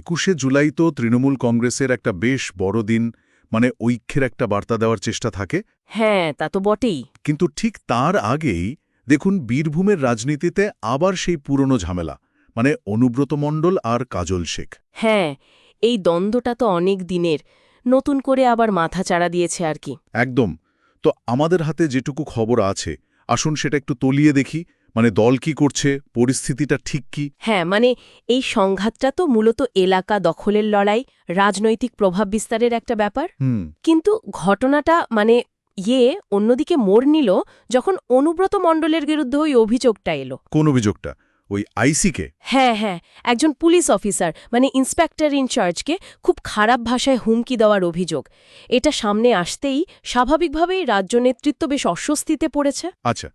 ২১শে জুলাই তো তৃণমূল কংগ্রেসের একটা বেশ বড় দিন, মানে ঐক্যের একটা বার্তা দেওয়ার চেষ্টা থাকে। হ্যাঁ, তা তো বটেই। কিন্তু ঠিক তার আগেই দেখুন বীরভূমের রাজনীতিতে আবার সেই পুরনো ঝামেলা, মানে অনুব্রত মণ্ডল আর কাজল শেখ। হ্যাঁ, এই দ্বন্দ্বটা তো অনেক দিনের, নতুন করে আবার মাথাচাড়া দিয়েছে আর কি। একদম। তো আমাদের হাতে যেটুকু খবর আছে, আসুন সেটা একটু তলিয়ে দেখি। মানে দল কি করছে, পরিস্থিতিটা ঠিক কি। হ্যাঁ, মানে এই সংঘাতটা তো মূলত এলাকা দখলের লড়াই, রাজনৈতিক প্রভাব বিস্তারের একটা ব্যাপার। কিন্তু ঘটনাটা অন্যদিকে মোড় নিল যখন অনুব্রত মণ্ডলের বিরুদ্ধে ওই অভিযোগটা এলো। কোন অভিযোগটা? ওই আইসিকে? হ্যাঁ, একজন পুলিশ অফিসার ইন্সপেক্টর ইনচার্জকে খুব খারাপ ভাষায় হুমকি দেওয়ার অভিযোগ। এটা সামনে আসতেই স্বাভাবিকভাবেই রাজ্য নেতৃত্ব বেশ অস্বস্তিতে পড়েছে। আচ্ছা,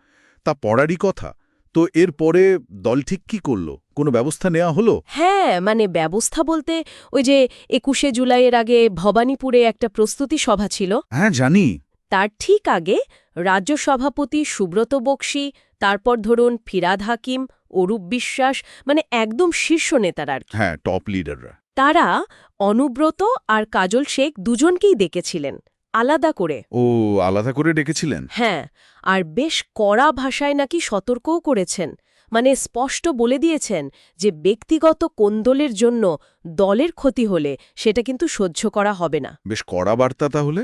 তা পড়ারই কথা। তো এর পরে দল ঠিক কি করল? কোনো ব্যবস্থা নেওয়া হলো? হ্যাঁ, ব্যবস্থা বলতে ওই যে ২১শে জুলাইয়ের আগে ভবানীপুরে একটা প্রস্তুতি সভা ছিল। হ্যাঁ, জানি। তার ঠিক আগে রাজ্য সভাপতি সুব্রত বক্সী, তারপর ধরুন ফিরাদ হাকিম, অরূপ বিশ্বাস, একদম শীর্ষ নেতারা আর কি। হ্যাঁ, টপ লিডাররা। তারা অনুব্রত আর কাজল শেখ দুজনকেই ডেকেছিলেন আলাদা করে। ও, আলাদা করে ডেকেছিলেন? হ্যাঁ, আর বেশ কড়া ভাষায় নাকি সতর্কও করেছেন। স্পষ্ট বলে দিয়েছেন যে ব্যক্তিগত কোন্দলের জন্য দলের ক্ষতি হলে সেটা কিন্তু সহ্য করা হবে না। বেশ কড়া বার্তা তাহলে।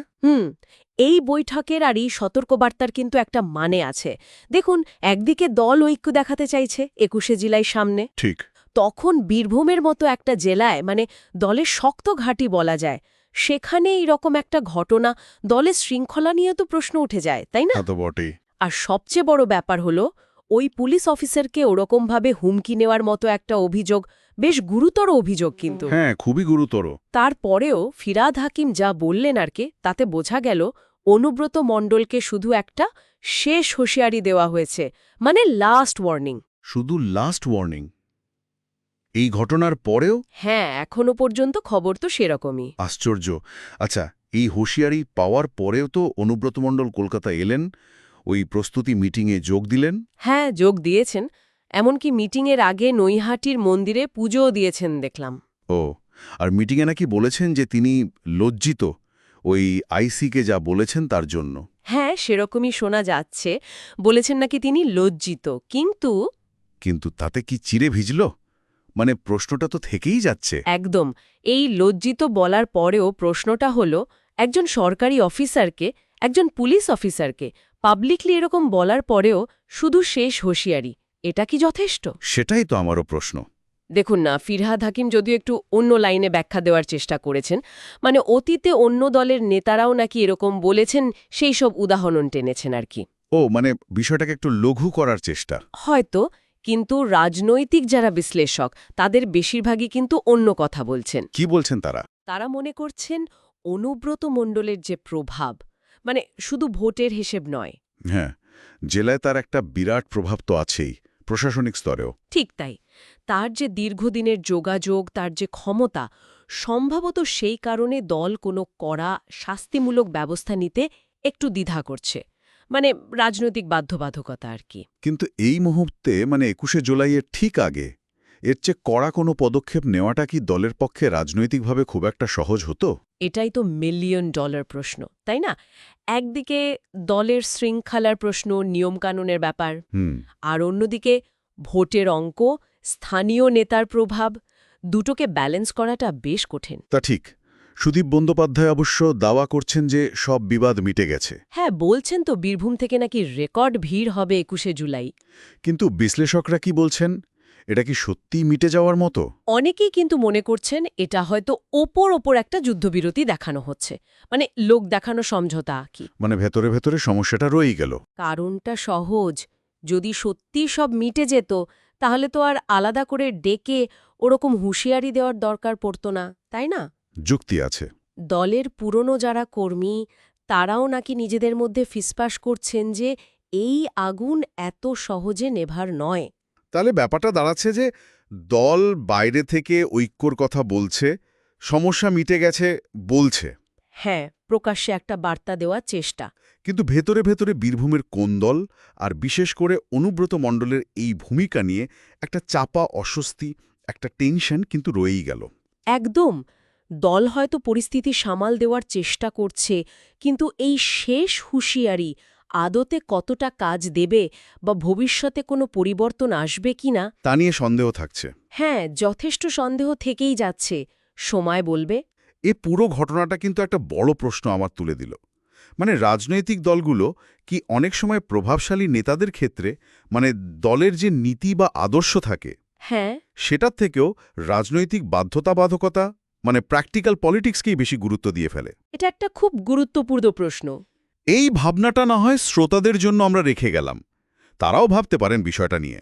এই বৈঠকের আর এই সতর্কবার্তার কিন্তু একটা মানে আছে। দেখুন, একদিকে দল ঐক্য দেখাতে চাইছে ২১শে জুলাই সামনে, ঠিক। তখন বীরভূমের মতো একটা জেলায় দলের শক্ত ঘাঁটি বলা যায়, সেখানে এইরকম একটা ঘটনা, দলের শৃঙ্খলা নিয়ে তো প্রশ্ন উঠে যায়, তাই না? তা তো বটেই। আর সবচেয়ে বড় ব্যাপার হলো ওই পুলিশ অফিসারকে ওরকমভাবে হুমকি নেওয়ার মতো একটা অভিযোগ, বেশ গুরুতর অভিযোগ কিন্তু। হ্যাঁ, খুবই গুরুতর। তারপরেও ফিরাদ হাকিম যা বললেন আর কি, তাতে বোঝা গেল অনুব্রত মণ্ডলকে শুধু একটা শেষ হুঁশিয়ারি দেওয়া হয়েছে, লাস্ট ওয়ার্নিং। শুধু লাস্ট ওয়ার্নিং? এই ঘটনার পরেও? হ্যাঁ, এখনো পর্যন্ত খবর তো সেরকমই। আশ্চর্য। আচ্ছা, এই হুঁশিয়ারি পাওয়ার পরেও তো অনুব্রত মণ্ডল কলকাতা এলেন, ওই প্রস্তুতি মিটিংয়ে যোগ দিলেন। হ্যাঁ, যোগ দিয়েছেন। এমনকি মিটিংয়ের আগে নৈহাটির মন্দিরে পুজোও দিয়েছেন দেখলাম। ও, আর মিটিংয়ে নাকি বলেছেন যে তিনি লজ্জিত ওই আইসিকে যা বলেছেন তার জন্য। হ্যাঁ, সেরকমই শোনা যাচ্ছে। বলেছেন নাকি তিনি লজ্জিত, কিন্তু কিন্তু তাতে কি চিড়ে ভিজল? মানে প্রশ্নটা তো থেকেই যাচ্ছে। একদম এই লজ্জিত বলার পরেও প্রশ্নটা হলো, একজন সরকারি অফিসারকে, একজন পুলিশ অফিসারকে পাবলিকলি এরকম বলার পরেও শুধু শেষ হুঁশিয়ারি, এটা কি যথেষ্ট? সেটাই তো আমারও প্রশ্ন। দেখুন না, ফিরহাদ হাকিম যদিও একটু অন্য লাইনে ব্যাখ্যা দেওয়ার চেষ্টা করেছেন। অতীতে অন্য দলের নেতারাও নাকি এরকম বলেছেন, সেই সব উদাহরণ টেনেছেন আর কি। ও, মানে বিষয়টাকে একটু লঘু করার চেষ্টা। হয়তো, কিন্তু রাজনৈতিক যারা বিশ্লেষক তাদের বেশিরভাগই কিন্তু অন্য কথা বলছেন। কি বলছেন তারা? তারা মনে করছেন অনুব্রত মণ্ডলের যে প্রভাব, শুধু ভোটের হিসেব নয়। হ্যাঁ, জেলায় তার একটা বিরাট প্রভাব তো আছেই, প্রশাসনিক স্তরেও। ঠিক তাই। তার যে দীর্ঘদিনের যোগাযোগ, তার যে ক্ষমতা, সম্ভবত সেই কারণে দল কোনো কড়া শাস্তিমূলক ব্যবস্থা নিতে একটু দ্বিধা করছে। রাজনৈতিক বাধ্যবাধকতা আর কি। কিন্তু এই মুহূর্তে, মানে ২১শে জুলাইয়ের ঠিক আগে, এর চেয়ে কড়া কোনো পদক্ষেপ নেওয়াটা কি দলের পক্ষে রাজনৈতিকভাবে খুব একটা সহজ হতো? এটাই তো $1,000,000 প্রশ্ন, তাই না? একদিকে দলের শৃঙ্খলার প্রশ্ন, নিয়মকানুনের ব্যাপার, আর অন্যদিকে ভোটের অঙ্ক, স্থানীয় নেতার প্রভাব, দুটোকে ব্যালেন্স করাটা বেশ কঠিন। তা ঠিক। সুদীপ বন্দ্যোপাধ্যায় অবশ্য দাওয়া করছেন যে সব বিবাদ মিটে গেছে। হ্যাঁ, বলছেন তো বীরভূম থেকে নাকি রেকর্ড ভিড় হবে ২১শে জুলাই। কিন্তু বিশ্লেষকরা কি বলছেন? এটা কি সত্যিই মিটে যাওয়ার মতো? অনেকেই কিন্তু মনে করছেন এটা হয়তো ওপর একটা যুদ্ধবিরতি দেখানো হচ্ছে, লোক দেখানো সমঝোতা কি। মানে ভেতরে ভেতরে সমস্যাটা রয়েই গেল। কারণটা সহজ, যদি সত্যি সব মিটে যেত তাহলে তো আর আলাদা করে ডেকে ওরকম হুঁশিয়ারি দেওয়ার দরকার পড়ত না, তাই না? যুক্তি আছে। দলের পুরনো যারা কর্মী, তারাও নাকি নিজেদের মধ্যে ফিসফাস করছেন যে এই আগুন এত সহজে নেভার নয়। তাহলে ব্যাপারটা দাঁড়াচ্ছে যে দল বাইরে থেকে ঐক্যর কথা বলছে, সমস্যা মিটে গেছে বলছে। হ্যাঁ, প্রকাশ্যে একটা বার্তা দেওয়ার চেষ্টা। কিন্তু ভেতরে ভেতরে বীরভূমের কোন্দল আর বিশেষ করে অনুব্রত মণ্ডলের এই ভূমিকা নিয়ে একটা চাপা অস্বস্তি, একটা টেনশন কিন্তু রয়েই গেল। একদম। দল হয়তো পরিস্থিতি সামাল দেওয়ার চেষ্টা করছে, কিন্তু এই শেষ হুঁশিয়ারি আদতে কতটা কাজ দেবে বা ভবিষ্যতে কোনো পরিবর্তন আসবে কিনা, তা নিয়ে সন্দেহ থাকছে। হ্যাঁ, যথেষ্ট সন্দেহ থেকেই যাচ্ছে। সময় বলবে। এ পুরো ঘটনাটা কিন্তু একটা বড় প্রশ্ন আমার তুলে দিল। মানে রাজনৈতিক দলগুলো কি অনেক সময় প্রভাবশালী নেতাদের ক্ষেত্রে মানে দলের যে নীতি বা আদর্শ থাকে হ্যাঁ, সেটার থেকেও রাজনৈতিক বাধ্যতাবাধকতা মানে প্র্যাকটিক্যাল পলিটিক্সকেই বেশি গুরুত্ব দিয়ে ফেলে? এটা একটা খুব গুরুত্বপূর্ণ প্রশ্ন। এই ভাবনাটা না হয় শ্রোতাদের জন্য আমরা রেখে গেলাম, তারাও ভাবতে পারেন বিষয়টা নিয়ে।